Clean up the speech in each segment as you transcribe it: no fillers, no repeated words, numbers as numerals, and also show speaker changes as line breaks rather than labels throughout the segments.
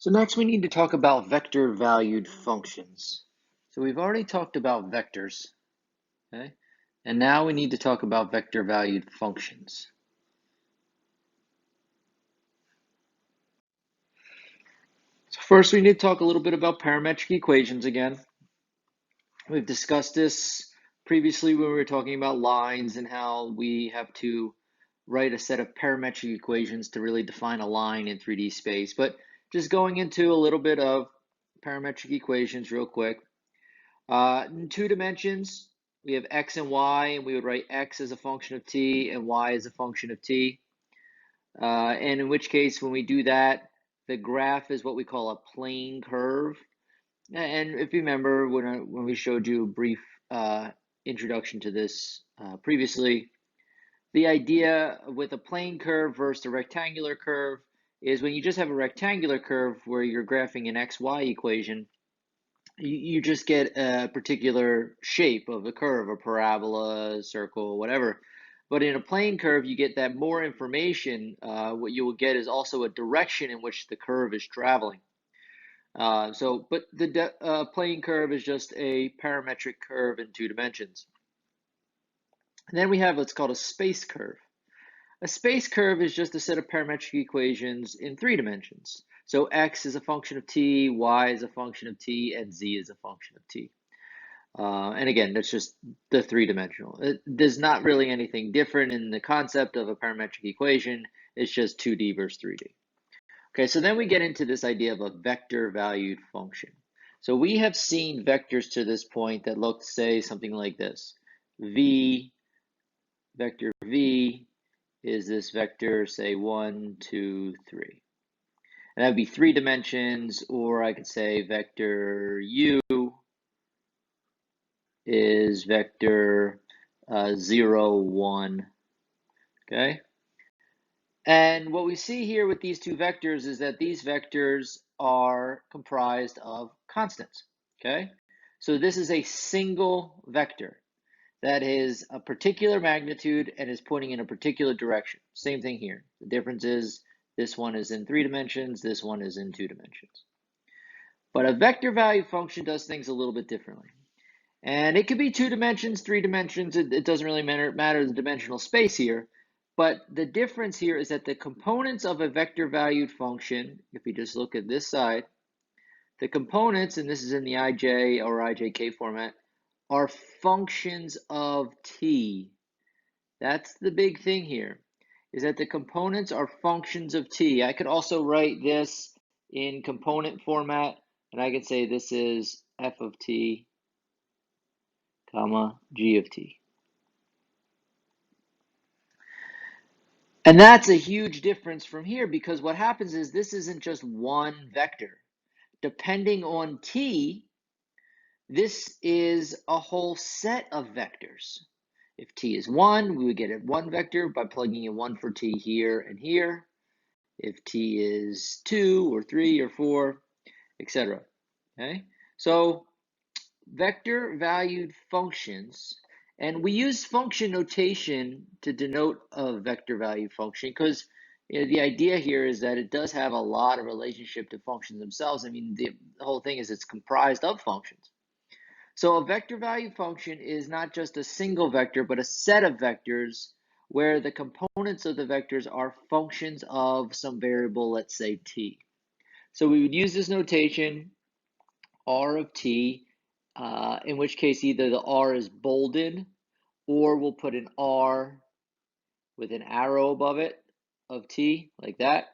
So next we need to talk about vector valued functions. So we've already talked about vectors, okay? And now we need to talk about vector valued functions. So first we need to talk a little bit about parametric equations again. We've discussed this previously when we were talking about lines and how we have to write a set of parametric equations to really define a line in 3D space. But just going into a little bit of parametric equations real quick. In 2 dimensions, we have x and y, and we would write x as a function of t and y as a function of t. And in which case, when we do that, the graph is what we call a plane curve. And if you remember, when we showed you a brief introduction to this previously, the idea with a plane curve versus a rectangular curve is when you just have a rectangular curve where you're graphing an xy equation, you just get a particular shape of a curve, a parabola, circle, whatever. But in a plane curve, you get that more information. What you will get is also a direction in which the curve is traveling. But the plane curve is just a parametric curve in 2 dimensions. And then we have what's called a space curve. A space curve is just a set of parametric equations in 3 dimensions. So x is a function of t, y is a function of t, and z is a function of t. And again, that's just the 3-dimensional. There's not really anything different in the concept of a parametric equation. It's just 2D versus 3D. Okay, so then we get into this idea of a vector valued function. So we have seen vectors to this point that look, say, something like this. Vector v is this vector, say 1, 2, 3. And that would be 3 dimensions, or I could say vector u is vector 0, 1. Okay. And what we see here with these 2 vectors is that these vectors are comprised of constants. Okay. So this is a single vector that is a particular magnitude and is pointing in a particular direction. Same thing here. The difference is this one is in 3 dimensions, this one is in 2 dimensions. But a vector value function does things a little bit differently. And it could be 2 dimensions, 3 dimensions. It doesn't really matter the dimensional space here. But the difference here is that the components of a vector valued function, if we just look at this side, the components, and this is in the ij or ijk format, are functions of t. That's the big thing here, is that the components are functions of t. I could also write this in component format, and I could say this is f of t, comma, g of t. And that's a huge difference from here, because what happens is this isn't just one vector. Depending on t, this is a whole set of vectors. If t is 1, we would get a 1 vector by plugging in 1 for t here and here. If t is 2 or 3 or 4, etc. Okay? So vector valued functions, and we use function notation to denote a vector value function because the idea here is that it does have a lot of relationship to functions themselves. I mean, the whole thing is it's comprised of functions. So a vector value function is not just a single vector, but a set of vectors where the components of the vectors are functions of some variable, let's say t. So we would use this notation, r of t, in which case either the r is bolded or we'll put an r with an arrow above it of t, like that,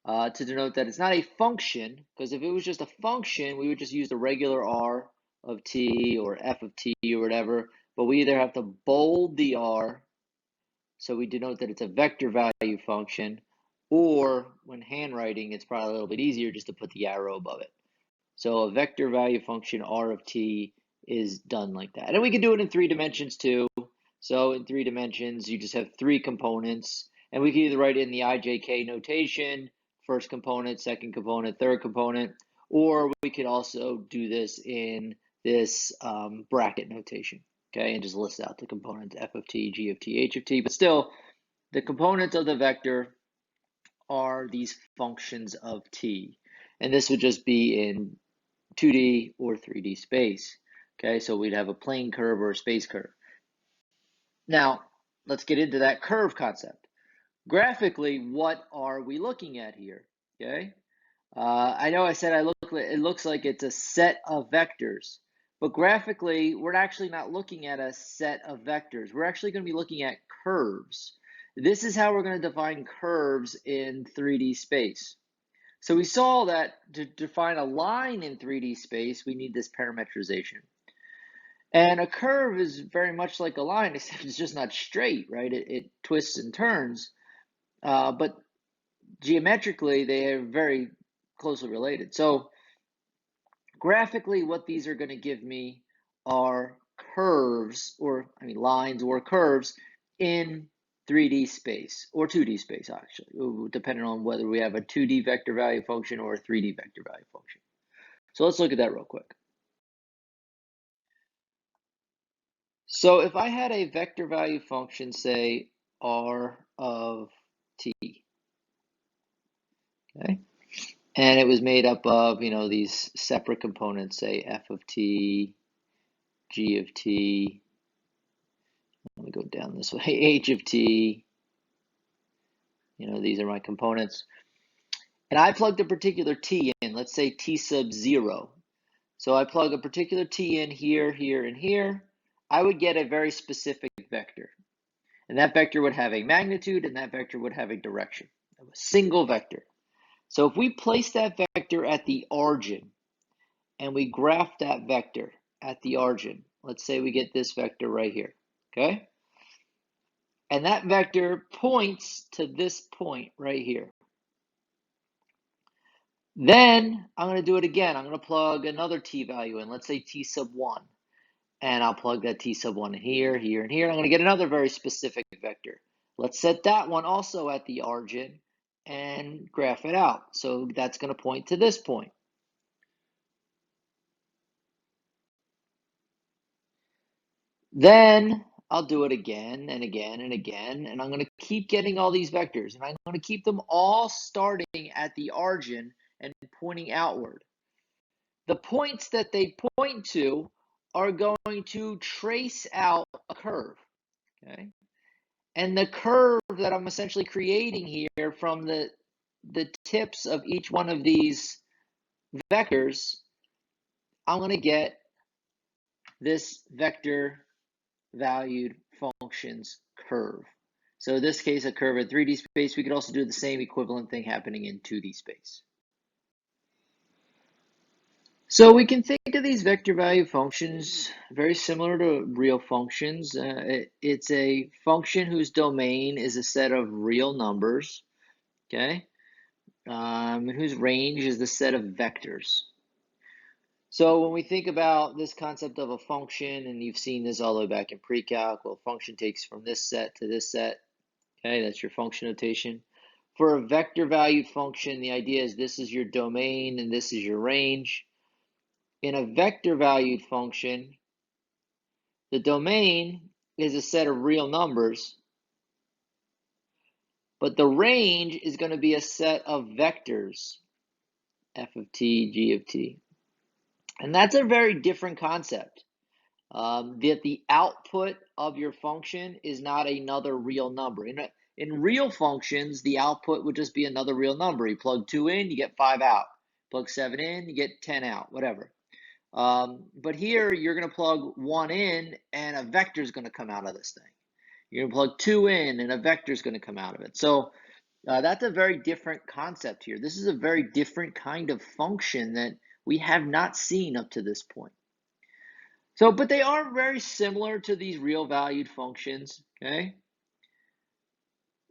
to denote that it's not a function, because if it was just a function, we would just use the regular r of t or f of t or whatever, but we either have to bold the r, so we denote that it's a vector value function, or when handwriting, it's probably a little bit easier just to put the arrow above it. So a vector value function r of t is done like that. And we can do it in 3 dimensions too. So in 3 dimensions, you just have 3 components, and we can either write it in the ijk notation, first component, second component, third component, or we could also do this in this bracket notation, okay, and just list out the components, f of t, g of t, h of t, but still, the components of the vector are these functions of t. And this would just be in 2D or 3D space. Okay, so we'd have a plane curve or a space curve. Now, let's get into that curve concept. Graphically, what are we looking at here? Okay, I know I said it looks like it's a set of vectors, but graphically, we're actually not looking at a set of vectors. We're actually going to be looking at curves. This is how we're going to define curves in 3D space. So we saw that to define a line in 3D space, we need this parametrization. And a curve is very much like a line, except it's just not straight, right? It twists and turns, but geometrically, they are very closely related. So graphically, what these are going to give me are curves, or I mean lines or curves in 3D space or 2D space, actually, depending on whether we have a 2D vector value function or a 3D vector value function. So let's look at that real quick. So if I had a vector value function, say r of t, okay, and it was made up of, these separate components, say f of t, g of t, let me go down this way, h of t, these are my components. And I plugged a particular t in, let's say t sub 0. So I plug a particular t in here, here, and here. I would get a very specific vector. And that vector would have a magnitude, and that vector would have a direction of a single vector. So if we place that vector at the origin, and we graph that vector at the origin, let's say we get this vector right here, okay? And that vector points to this point right here. Then I'm going to do it again. I'm going to plug another t value in, let's say t sub 1. And I'll plug that t sub 1 in here, here, and here. I'm going to get another very specific vector. Let's set that one also at the origin and graph it out. So that's going to point to this point. Then I'll do it again and again and again, and I'm going to keep getting all these vectors, and I'm going to keep them all starting at the origin and pointing outward. The points that they point to are going to trace out a curve, okay? And the curve that I'm essentially creating here from the tips of each one of these vectors, I'm going to get this vector valued functions curve. So in this case, a curve in 3D space. We could also do the same equivalent thing happening in 2D space. So we can think of these vector value functions very similar to real functions. It's a function whose domain is a set of real numbers, okay, and whose range is the set of vectors. So when we think about this concept of a function, and you've seen this all the way back in pre-calc, well, a function takes from this set to this set, okay, that's your function notation. For a vector valued function, the idea is this is your domain and this is your range. In a vector valued function, the domain is a set of real numbers, but the range is going to be a set of vectors, f of t, g of t. And that's a very different concept. That the output of your function is not another real number. In real functions, the output would just be another real number. You plug 2 in, you get 5 out. Plug 7 in, you get 10 out, whatever. But here, you're going to plug 1 in, and a vector is going to come out of this thing. You're going to plug 2 in, and a vector is going to come out of it. So that's a very different concept here. This is a very different kind of function that we have not seen up to this point. So, but they are very similar to these real valued functions, okay?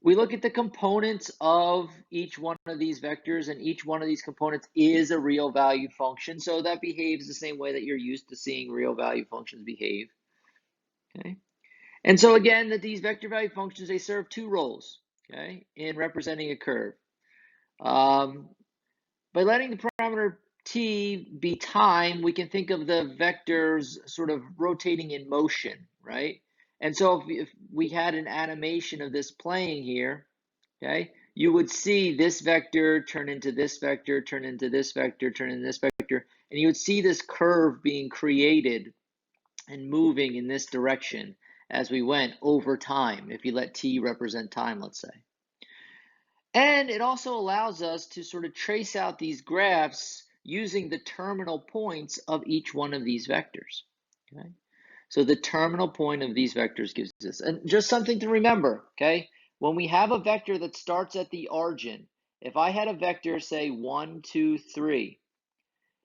We look at the components of each one of these vectors, and each one of these components is a real valued function, so that behaves the same way that you're used to seeing real value functions behave, okay? And so again, that these vector value functions, they serve two roles, okay, in representing a curve. By letting the parameter t be time, we can think of the vectors sort of rotating in motion, right? And so if we had an animation of this playing here, okay, you would see this vector turn into this vector, turn into this vector, turn into this vector, and you would see this curve being created and moving in this direction as we went over time, if you let t represent time, let's say. And it also allows us to sort of trace out these graphs using the terminal points of each one of these vectors. Okay? So the terminal point of these vectors gives us, and just something to remember, okay? When we have a vector that starts at the origin, if I had a vector, say 1, 2, 3,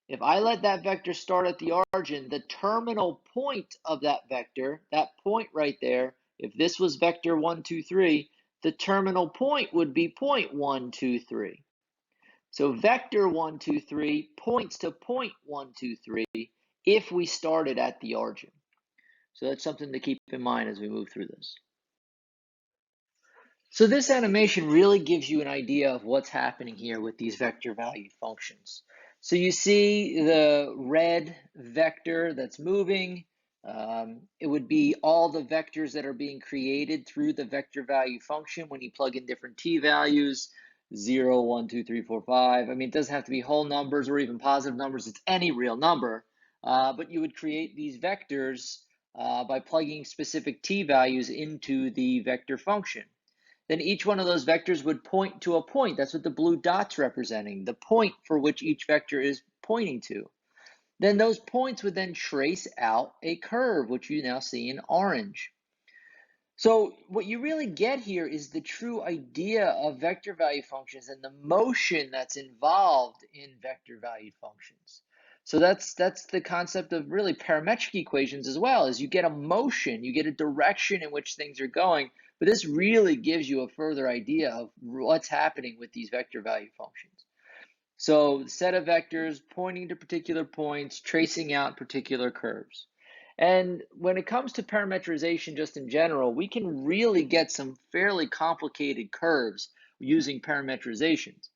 if I let that vector start at the origin, the terminal point of that vector, that point right there, if this was vector 1, 2, 3, the terminal point would be point 1, 2, 3. So vector 1, 2, 3 points to point 1, 2, 3 if we started at the origin. So that's something to keep in mind as we move through this. So this animation really gives you an idea of what's happening here with these vector valued functions. So you see the red vector that's moving. It would be all the vectors that are being created through the vector value function when you plug in different t values, 0, 1, 2, 3, 4, 5. I mean, it doesn't have to be whole numbers or even positive numbers. It's any real number. But you would create these vectors by plugging specific t values into the vector function. Then each one of those vectors would point to a point. That's what the blue dot's representing, the point for which each vector is pointing to. Then those points would then trace out a curve, which you now see in orange. So what you really get here is the true idea of vector value functions and the motion that's involved in vector valued functions. So that's the concept of really parametric equations as well, is you get a motion, you get a direction in which things are going, but this really gives you a further idea of what's happening with these vector value functions. So set of vectors pointing to particular points, tracing out particular curves. And when it comes to parametrization just in general, we can really get some fairly complicated curves using parametrizations,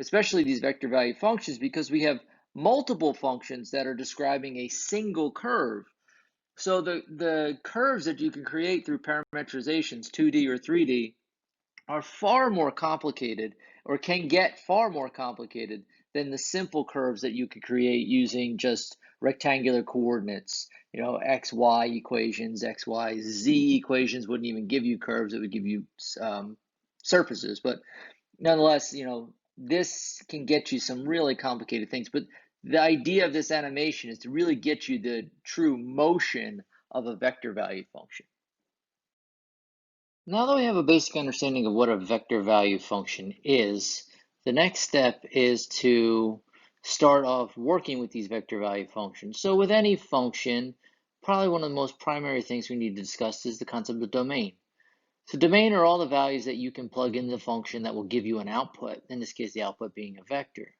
especially these vector value functions, because we have multiple functions that are describing a single curve. So the curves that you can create through parametrizations, 2D or 3D, are far more complicated, or can get far more complicated than the simple curves that you could create using just rectangular coordinates. You know, x, y equations, x, y, z equations wouldn't even give you curves, it would give you surfaces. But nonetheless, you know, this can get you some really complicated things. But the idea of this animation is to really get you the true motion of a vector value function. Now that we have a basic understanding of what a vector value function is, the next step is to start off working with these vector value functions. So with any function, probably one of the most primary things we need to discuss is the concept of domain. So domain are all the values that you can plug into the function that will give you an output, in this case the output being a vector.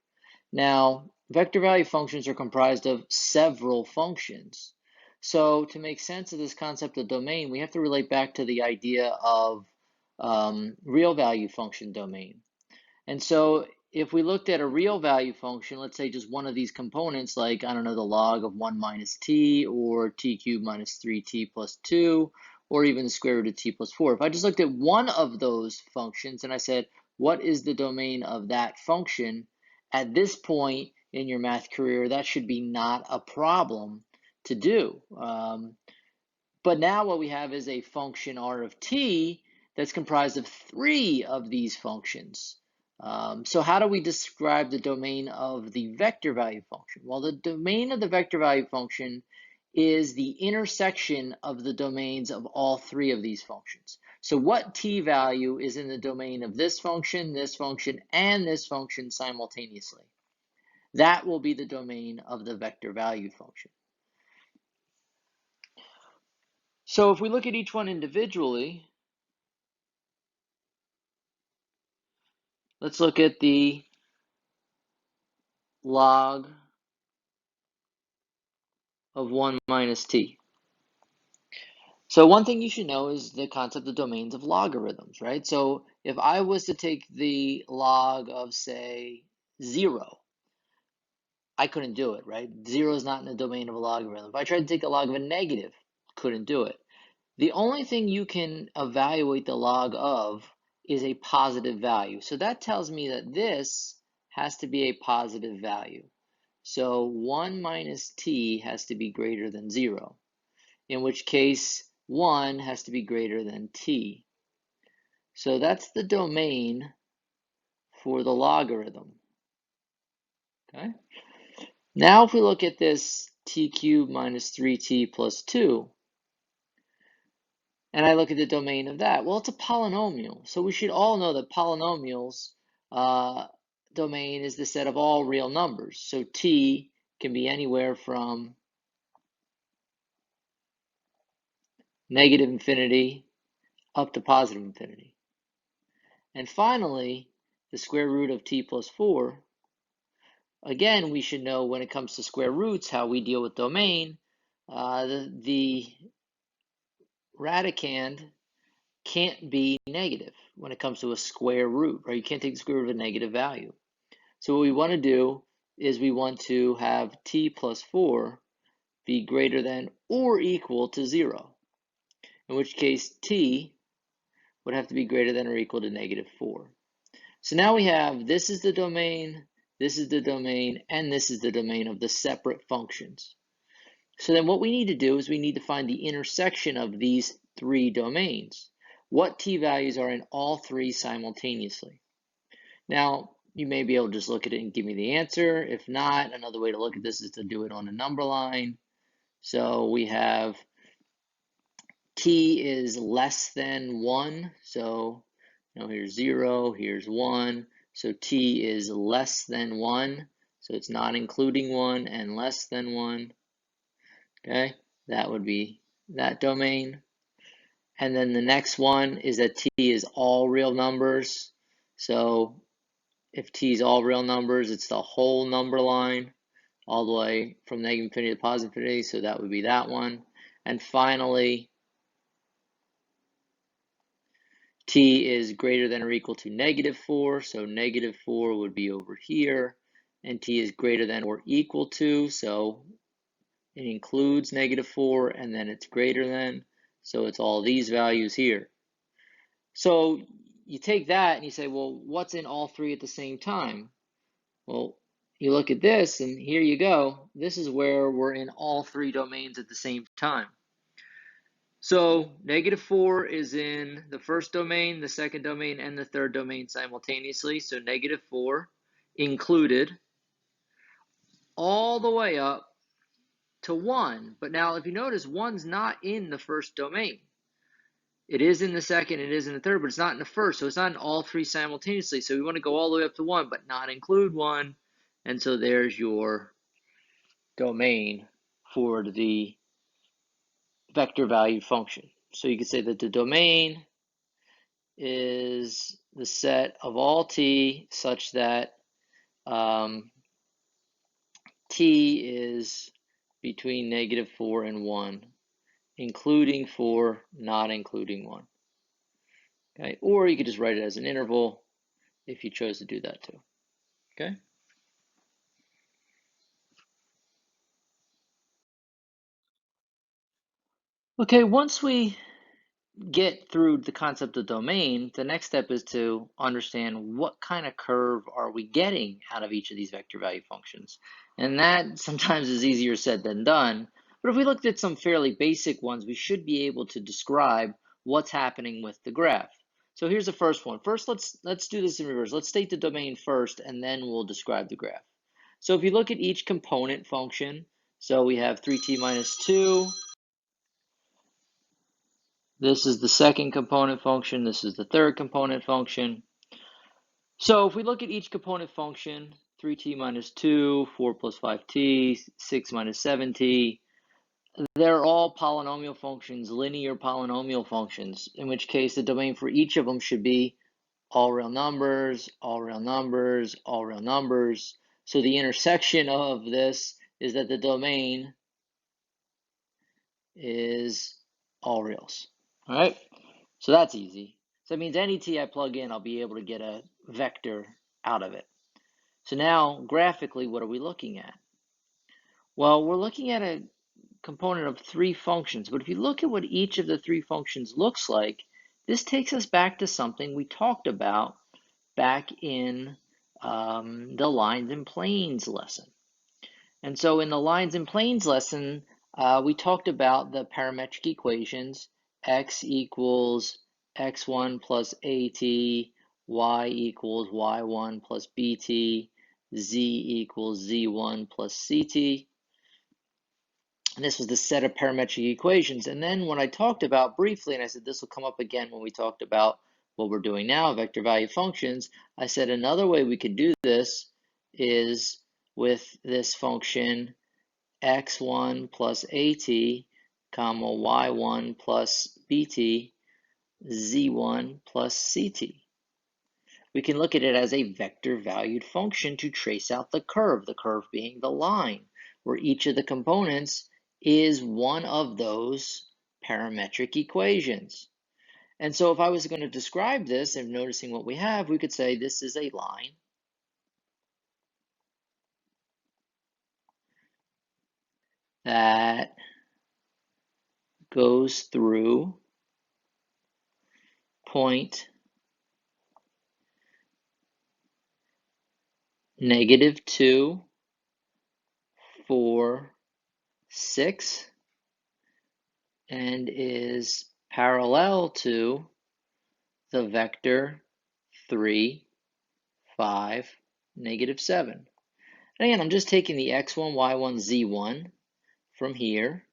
Now, vector value functions are comprised of several functions. So to make sense of this concept of domain, we have to relate back to the idea of real value function domain. And so if we looked at a real value function, let's say just one of these components, like, I don't know, the log of 1 minus t, or t cubed minus 3t plus 2, or even the square root of t plus 4. If I just looked at one of those functions and I said, what is the domain of that function? At this point in your math career, that should be not a problem to do. But now what we have is a function r of t that's comprised of 3 of these functions. So how do we describe the domain of the vector value function? Well, the domain of the vector value function is the intersection of the domains of all 3 of these functions. So what t value is in the domain of this function, and this function simultaneously? That will be the domain of the vector value function. So if we look at each one individually, let's look at the log of 1 minus t. So one thing you should know is the concept of domains of logarithms, right? So if I was to take the log of, say, 0, I couldn't do it, right? 0 is not in the domain of a logarithm. If I tried to take the log of a negative, couldn't do it. The only thing you can evaluate the log of is a positive value. So that tells me that this has to be a positive value. So 1 minus t has to be greater than 0, in which case 1 has to be greater than t. So that's the domain for the logarithm. Okay. Now if we look at this t cubed minus 3t plus 2, and I look at the domain of that, well, it's a polynomial. So we should all know that polynomials domain is the set of all real numbers. So t can be anywhere from negative infinity up to positive infinity. And finally, the square root of t plus 4. Again, we should know when it comes to square roots how we deal with domain. The radicand can't be negative when it comes to a square root, right? You can't take the square root of a negative value. So what we want to do is we want to have t plus 4 be greater than or equal to 0, in which case t would have to be greater than or equal to negative 4. So now we have this is the domain, this is the domain, and this is the domain of the separate functions. So then what we need to do is we need to find the intersection of these three domains. What t values are in all three simultaneously? Now, you may be able to just look at it and give me the answer. If not, another way to look at this is to do it on a number line. So we have t is less than 1. So here's 0, here's 1. So t is less than 1. So it's not including 1 and less than 1. Okay, that would be that domain. And then the next one is that t is all real numbers. So if t is all real numbers, it's the whole number line, all the way from negative infinity to positive infinity. So that would be that one. And finally, t is greater than or equal to negative 4. So negative 4 would be over here. And t is greater than or equal to. So it includes negative 4 and then it's greater than. So it's all these values here. So you take that and you say, well, what's in all three at the same time? Well, you look at this and here you go. This is where we're in all three domains at the same time. So negative 4 is in the first domain, the second domain, and the third domain simultaneously. So negative 4 included all the way up to 1. But now if you notice, 1's not in the first domain. It is in the second, it is in the third, but it's not in the first. So it's not in all three simultaneously. So we want to go all the way up to 1, but not include 1. And so there's your domain for the vector value function. So you can say that the domain is the set of all t such that t is between negative 4 and 1, including 4, not including 1. Okay, or you could just write it as an interval if you chose to do that too. Okay. Okay, once we get through the concept of domain, the next step is to understand what kind of curve are we getting out of each of these vector value functions. And that sometimes is easier said than done. But if we looked at some fairly basic ones, we should be able to describe what's happening with the graph. So here's the first one. First, let's do this in reverse. Let's state the domain first, and then we'll describe the graph. So if you look at each component function, so we have 3t minus 2. This is the second component function. This is the third component function. So if we look at each component function, 3t minus 2, 4 plus 5t, 6 minus 7t, they're all polynomial functions, linear polynomial functions, in which case the domain for each of them should be all real numbers, all real numbers, all real numbers. So the intersection of this is that the domain is all reals. All right, so that's easy. So that means any t I plug in, I'll be able to get a vector out of it. So now, graphically, what are we looking at? Well, we're looking at a component of three functions, but if you look at what each of the three functions looks like, this takes us back to something we talked about back in the lines and planes lesson. And so in the lines and planes lesson, we talked about the parametric equations, x equals x1 plus at, y equals y1 plus bt, z equals z1 plus ct. And this was the set of parametric equations. And then when I talked about briefly, and I said this will come up again when we talked about what we're doing now, vector value functions, I said another way we could do this is with this function x1 plus at, comma, y1 plus bt, z1 plus ct. We can look at it as a vector valued function to trace out the curve being the line, where each of the components is one of those parametric equations. And so if I was going to describe this and noticing what we have, we could say this is a line that goes through point -2, 4, 6, and is parallel to the vector 3, 5, -7. And again, I'm just taking the x1, y1, z1 from here,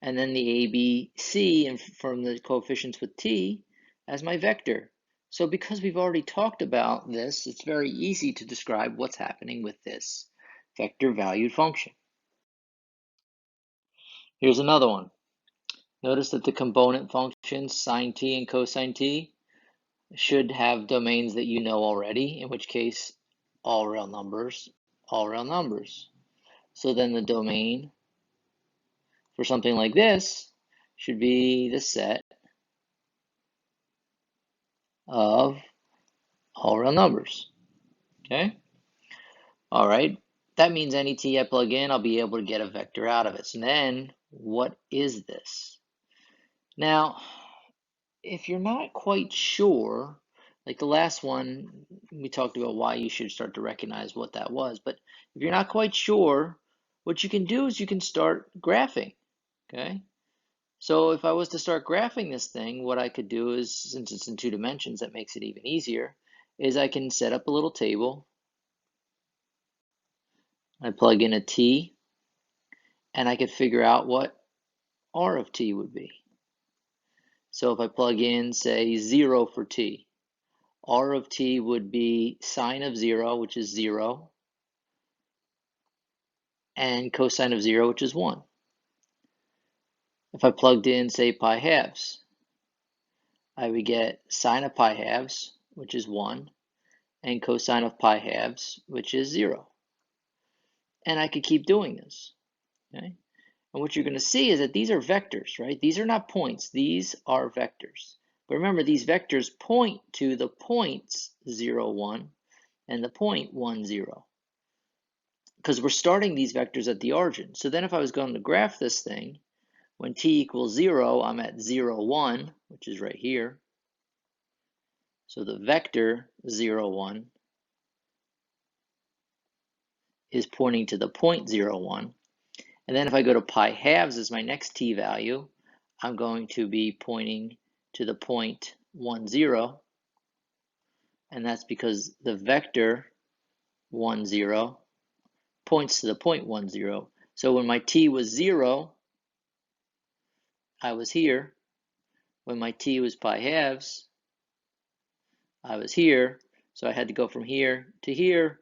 and then the a, b, c, and from the coefficients with t as my vector. So because we've already talked about this, it's very easy to describe what's happening with this vector valued function. Here's another one. Notice that the component functions sine t and cosine t should have domains that you know already, in which case all real numbers, all real numbers. So then the domain for something like this should be the set of all real numbers, okay? All right, that means any t I plug in, I'll be able to get a vector out of it. So then, what is this? Now, if you're not quite sure, like the last one, we talked about why you should start to recognize what that was. But if you're not quite sure, what you can do is you can start graphing, okay? So if I was to start graphing this thing, what I could do is, since it's in 2 dimensions, that makes it even easier, is I can set up a little table. I plug in a t, and I could figure out what r of t would be. So if I plug in, say, 0 for t, r of t would be sine of 0, which is 0, and cosine of 0, which is 1. If I plugged in, say, pi halves, I would get sine of pi halves, which is 1, and cosine of pi halves, which is 0. And I could keep doing this, okay? And what you're going to see is that these are vectors, right? These are not points. These are vectors. But remember, these vectors point to the points 0, 1 and the point 1, 0. Because we're starting these vectors at the origin. So then if I was going to graph this thing, when t equals 0, I'm at 0, 1, which is right here. So the vector 0, 1 is pointing to the point 0, 1. And then if I go to pi halves as my next t value, I'm going to be pointing to the point 1, 0. And that's because the vector 1, 0 points to the point 1, 0. So when my t was 0, I was here. When my t was pi halves, I was here. So I had to go from here to here.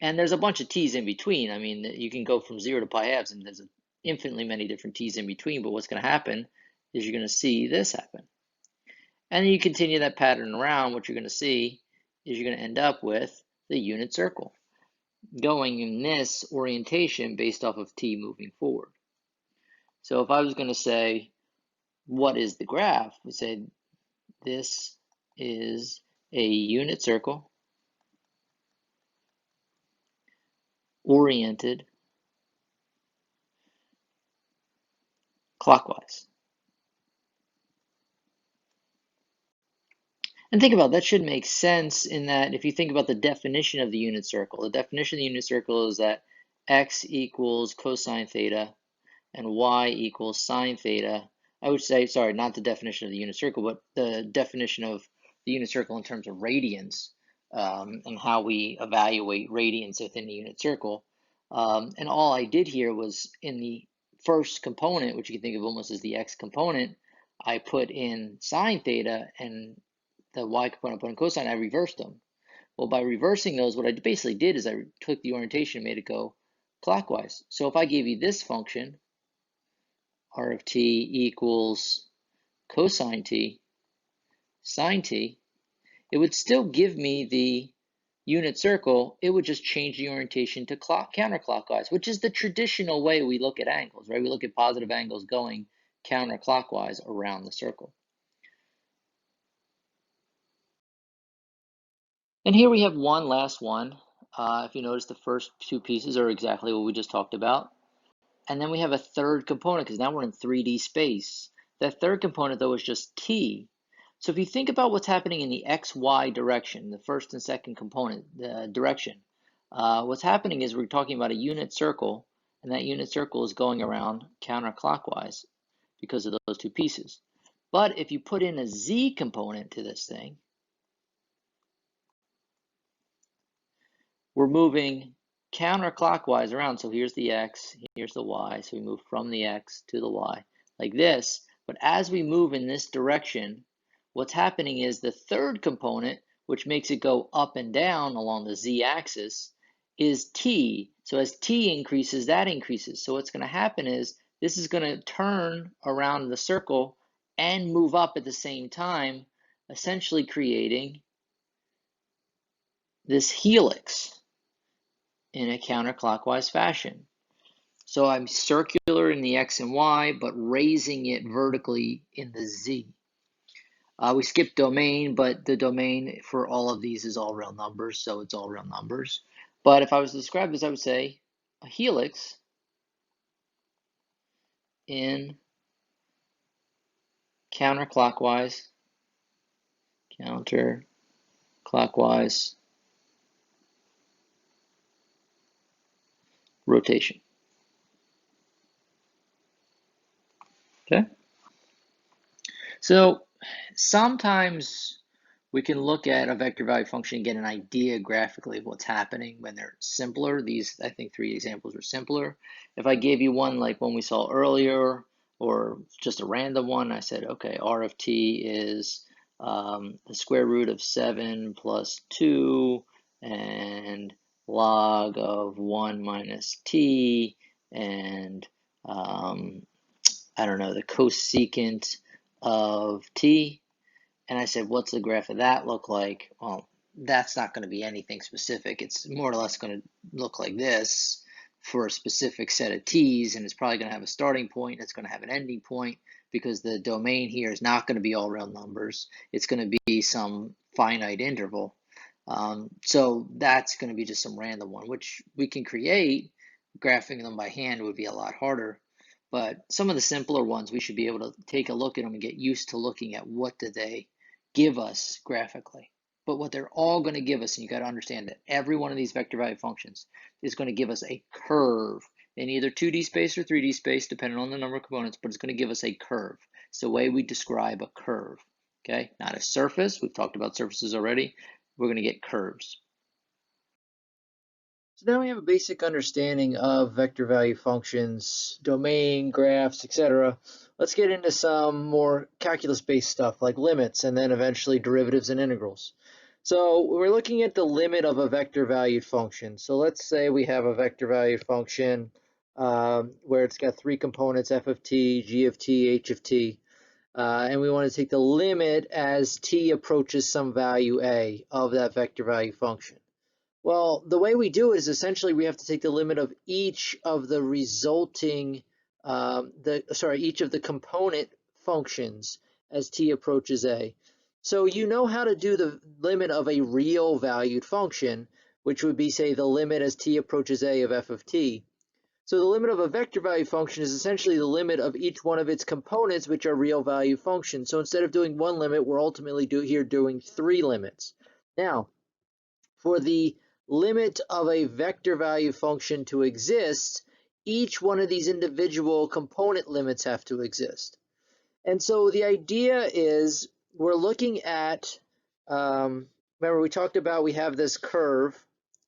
And there's a bunch of t's in between. I mean, you can go from 0 to pi halves, and there's infinitely many different t's in between. But what's going to happen is you're going to see this happen. And then you continue that pattern around. What you're going to see is you're going to end up with the unit circle going in this orientation based off of t moving forward. So if I was going to say, what is the graph? We say this is a unit circle oriented clockwise. And think about that should make sense in that if you think about the definition of the unit circle, the definition of the unit circle is that x equals cosine theta and y equals sine theta. I would say, sorry, not the definition of the unit circle, but the definition of the unit circle in terms of radians, and how we evaluate radians within the unit circle. And all I did here was in the first component, which you can think of almost as the x component, I put in sine theta, and the y component I put in cosine, I reversed them. Well, by reversing those, what I basically did is I took the orientation and made it go clockwise. So if I gave you this function, r of t equals cosine t sine t, it would still give me the unit circle. It would just change the orientation to counterclockwise, which is the traditional way we look at angles, right? We look at positive angles going counterclockwise around the circle. And here we have one last one. If you notice, the first two pieces are exactly what we just talked about. And then we have a third component because now we're in 3D space. That third component, though, is just t. So if you think about what's happening in the xy direction, the first and second component, the direction, what's happening is we're talking about a unit circle, and that unit circle is going around counterclockwise because of those two pieces. But if you put in a z component to this thing, we're moving counterclockwise around. So here's the x, here's the y. So we move from the x to the y like this. But as we move in this direction, what's happening is the third component, which makes it go up and down along the z-axis, is t. So as t increases, that increases. So what's going to happen is this is going to turn around the circle and move up at the same time, essentially creating this helix in a counterclockwise fashion. So I'm circular in the x and y, but raising it vertically in the z. We skipped domain, but the domain for all of these is all real numbers, so it's all real numbers. But if I was to describe this, I would say a helix in counterclockwise rotation. Okay? So sometimes we can look at a vector value function and get an idea graphically of what's happening when they're simpler. These, I think, three examples are simpler. If I gave you one like one we saw earlier, or just a random one, I said, okay, r of t is the square root of 7 plus 2 and log of 1 minus t, and I don't know, the cosecant of t. And I said, what's the graph of that look like? Well, that's not going to be anything specific. It's more or less going to look like this for a specific set of t's, and it's probably going to have a starting point. It's going to have an ending point because the domain here is not going to be all real numbers. It's going to be some finite interval. So that's going to be just some random one, which we can create. Graphing them by hand would be a lot harder. But some of the simpler ones, we should be able to take a look at them and get used to looking at what do they give us graphically. But what they're all going to give us, and you got to understand that every one of these vector value functions is going to give us a curve in either 2D space or 3D space, depending on the number of components, but it's going to give us a curve. It's the way we describe a curve, okay? Not a surface. We've talked about surfaces already. We're going to get curves. So now we have a basic understanding of vector value functions, domain, graphs, etc. Let's get into some more calculus-based stuff like limits and then eventually derivatives and integrals. So we're looking at the limit of a vector valued function. So let's say we have a vector valued function where it's got three components, f of t, g of t, h of t. And we want to take the limit as t approaches some value a of that vector value function. Well, the way we do it is essentially we have to take the limit of each of the resulting, each of the component functions as t approaches a. So you know how to do the limit of a real valued function, which would be, say, the limit as t approaches a of f of t. So the limit of a vector value function is essentially the limit of each one of its components, which are real value functions. So instead of doing one limit, we're ultimately doing three limits. Now, for the limit of a vector value function to exist, each one of these individual component limits have to exist. And so the idea is we're looking at, remember we talked about we have this curve,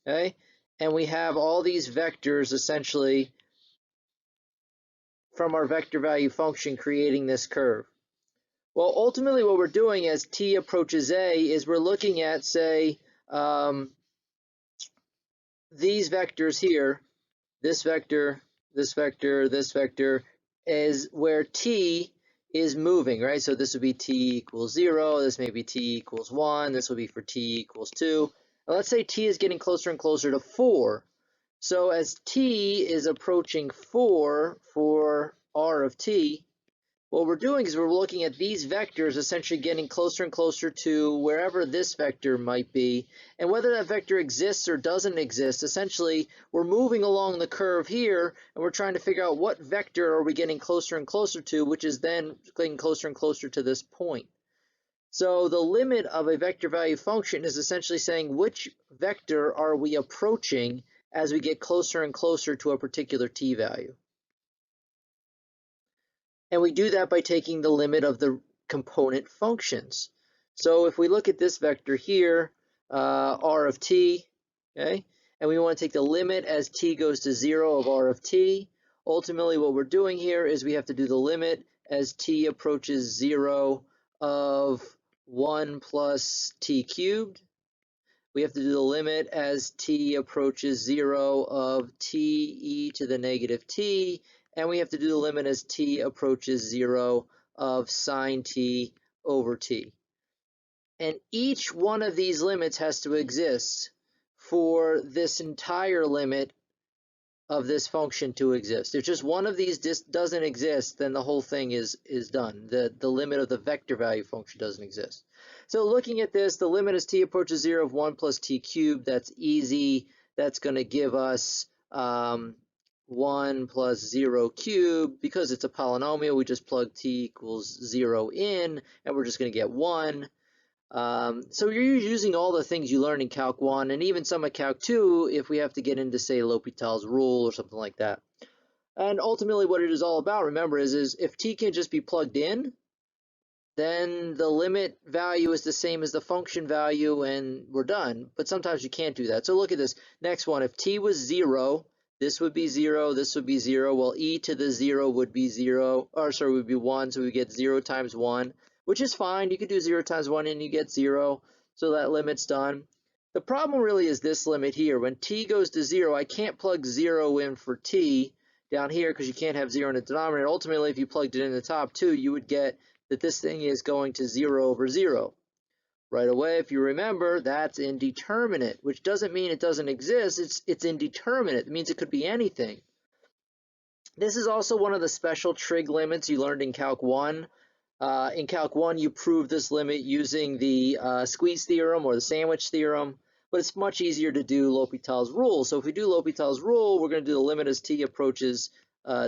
okay? And we have all these vectors essentially from our vector value function creating this curve. Well, ultimately what we're doing as t approaches a is we're looking at, say, these vectors here, this vector, this vector, this vector, is where t is moving, right? So this would be t equals 0, this may be t equals 1, this will be for t equals 2. Now let's say t is getting closer and closer to 4. So as t is approaching 4 for r of t, what we're doing is we're looking at these vectors essentially getting closer and closer to wherever this vector might be. And whether that vector exists or doesn't exist, essentially we're moving along the curve here and we're trying to figure out what vector are we getting closer and closer to, which is then getting closer and closer to this point. So the limit of a vector value function is essentially saying which vector are we approaching as we get closer and closer to a particular t value. And we do that by taking the limit of the component functions. So if we look at this vector here, r of t, okay, and we want to take the limit as t goes to 0 of r of t, ultimately what we're doing here is we have to do the limit as t approaches 0 of 1 plus t cubed. We have to do the limit as t approaches 0 of t e to the negative t, and we have to do the limit as t approaches 0 of sine t over t. And each one of these limits has to exist for this entire limit of this function to exist. If just one of these doesn't exist, then the whole thing is done. The limit of the vector value function doesn't exist. So looking at this, the limit as t approaches 0 of 1 plus t cubed, that's easy. That's going to give us 1 plus 0 cubed. Because it's a polynomial, we just plug t equals 0 in, and we're just going to get 1. So you're using all the things you learned in Calc 1 and even some of Calc 2 if we have to get into, say, L'Hopital's rule or something like that. And ultimately what it is all about, remember, is if t can just be plugged in, then the limit value is the same as the function value and we're done. But sometimes you can't do that. So look at this next one. If t was 0, this would be 0, this would be 0. Well, e to the 0 would be 0, or sorry, would be 1, so we get 0 times 1. Which is fine. You could do 0 times 1 and you get 0. So that limit's done. The problem really is this limit here. When t goes to 0, I can't plug 0 in for t down here because you can't have 0 in the denominator. Ultimately, if you plugged it in the top too, you would get that this thing is going to 0 over 0. Right away, if you remember, that's indeterminate, which doesn't mean it doesn't exist. It's indeterminate. It means it could be anything. This is also one of the special trig limits you learned in Calc 1. In Calc 1, you prove this limit using the squeeze theorem or the sandwich theorem, but it's much easier to do L'Hopital's rule. So if we do L'Hopital's rule, we're going to do the limit as t approaches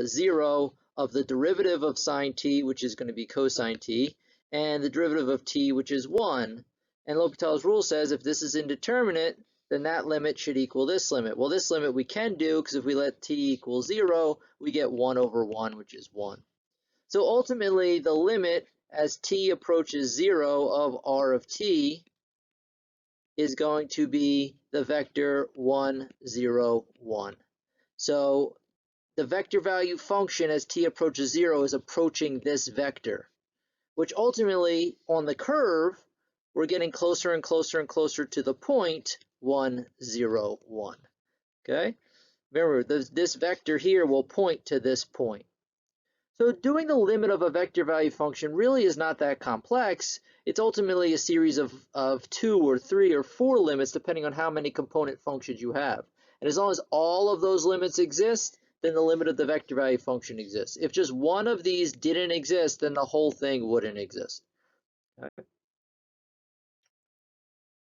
0 of the derivative of sine t, which is going to be cosine t, and the derivative of t, which is 1. And L'Hopital's rule says if this is indeterminate, then that limit should equal this limit. Well, this limit we can do because if we let t equal 0, we get 1 over 1, which is 1. So ultimately, the limit as t approaches 0 of r of t is going to be the vector 1, 0, 1. So the vector value function as t approaches 0 is approaching this vector, which ultimately, on the curve, we're getting closer and closer and closer to the point 1, 0, 1. Okay? Remember, this vector here will point to this point. So doing the limit of a vector value function really is not that complex. It's ultimately a series of 2 or 3 or 4 limits depending on how many component functions you have. And as long as all of those limits exist, then the limit of the vector value function exists. If just one of these didn't exist, then the whole thing wouldn't exist. Okay.